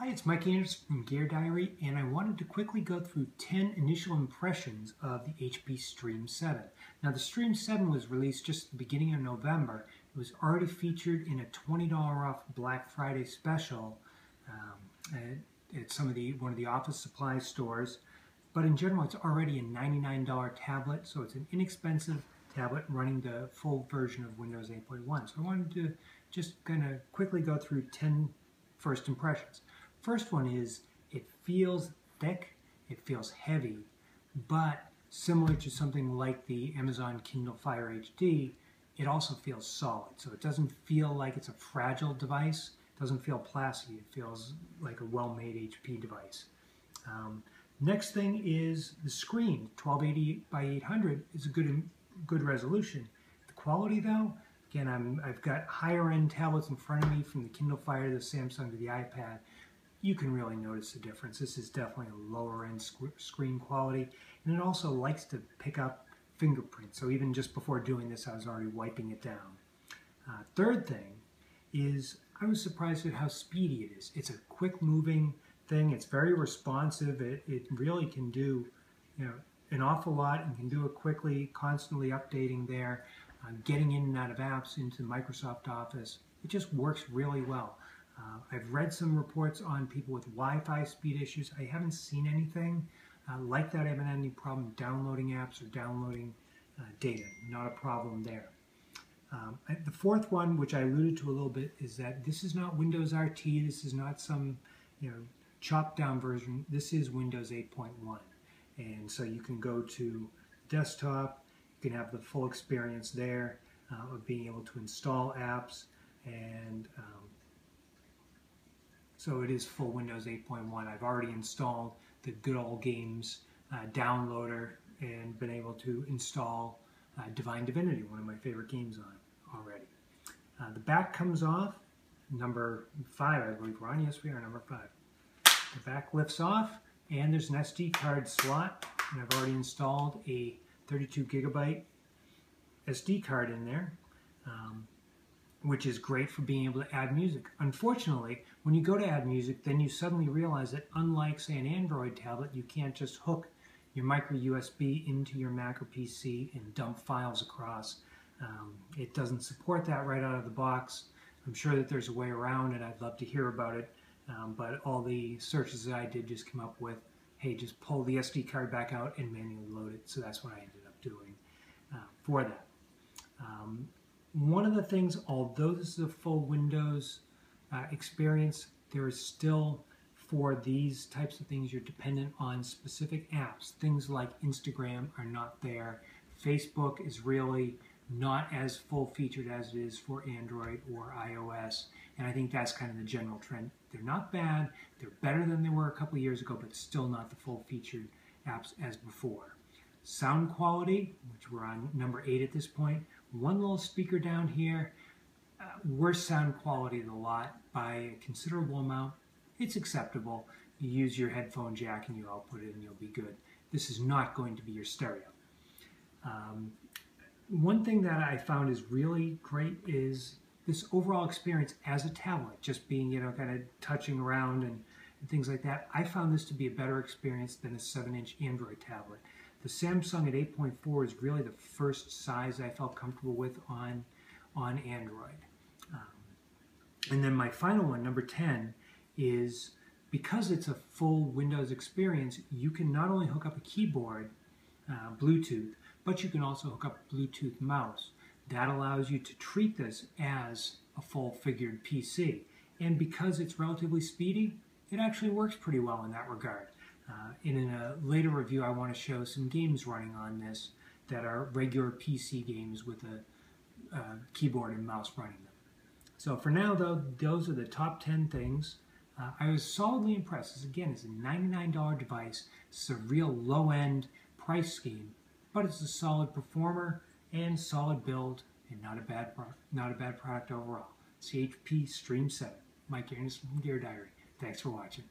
Hi, it's Mike Anderson from Gear Diary, and I wanted to quickly go through 10 initial impressions of the HP Stream 7. Now, the Stream 7 was released just at the beginning of November. It was already featured in a $20 off Black Friday special at one of the office supply stores. But in general, it's already a $99 tablet, so it's an inexpensive tablet running the full version of Windows 8.1. So I wanted to just kind of quickly go through 10 first impressions. First one is it feels thick, it feels heavy, but similar to something like the Amazon Kindle Fire HD, it also feels solid. So it doesn't feel like it's a fragile device, it doesn't feel plastic, it feels like a well-made HP device. Next thing is the screen. 1280 by 800 is a good resolution. The quality though, again, I've got higher end tablets in front of me, from the Kindle Fire to the Samsung to the iPad. You can really notice the difference. This is definitely a lower end screen quality, and it also likes to pick up fingerprints. So even just before doing this, I was already wiping it down. Third thing is I was surprised at how speedy it is. It's a quick moving thing. It's very responsive. It really can do, an awful lot, and can do it quickly, constantly updating there, getting in and out of apps into Microsoft Office. It just works really well. I've read some reports on people with Wi-Fi speed issues. I haven't seen anything like that. I haven't had any problem downloading apps or downloading data. Not a problem there. The fourth one, which I alluded to a little bit, is that this is not Windows RT. This is not some chopped down version. This is Windows 8.1. And so you can go to desktop, you can have the full experience there of being able to install apps, and so it is full Windows 8.1. I've already installed the Good Old Games downloader and been able to install Divine Divinity, one of my favorite games on already. The back comes off, number 5, I believe we're on. Yes, we are, number 5. The back lifts off, and there's an SD card slot, and I've already installed a 32 gigabyte SD card in there, which is great for being able to add music. Unfortunately, when you go to add music, then you suddenly realize that unlike, say, an Android tablet, you can't just hook your micro USB into your Mac or PC and dump files across. It doesn't support that right out of the box. I'm sure that there's a way around it. I'd love to hear about it, but all the searches that I did just come up with, hey, just pull the SD card back out and manually load it. So that's what I ended up doing for that. One of the things, although this is a full Windows experience, there is still, for these types of things, you're dependent on specific apps. Things like Instagram are not there. Facebook is really not as full-featured as it is for Android or iOS, and I think that's kind of the general trend. They're not bad. They're better than they were a couple of years ago, but still not the full-featured apps as before. Sound quality, which we're on number 8 at this point. One little speaker down here, worse sound quality than a lot by a considerable amount. It's acceptable. You use your headphone jack and you output it and you'll be good. This is not going to be your stereo. One thing that I found is really great is this overall experience as a tablet, just being, kind of touching around and things like that. I found this to be a better experience than a 7-inch Android tablet. The Samsung at 8.4 is really the first size I felt comfortable with on Android. And then my final one, number 10, is because it's a full Windows experience, you can not only hook up a keyboard, Bluetooth, but you can also hook up a Bluetooth mouse. That allows you to treat this as a full-figured PC. And because it's relatively speedy, it actually works pretty well in that regard. In a later review, I want to show some games running on this that are regular PC games with a keyboard and mouse running them. So for now, though, those are the top 10 things. I was solidly impressed. This, again, is a $99 device. It's a real low-end price scheme, but it's a solid performer and solid build, and not a bad product overall. It's the HP Stream 7. Mike Anderson from Gear Diary. Thanks for watching.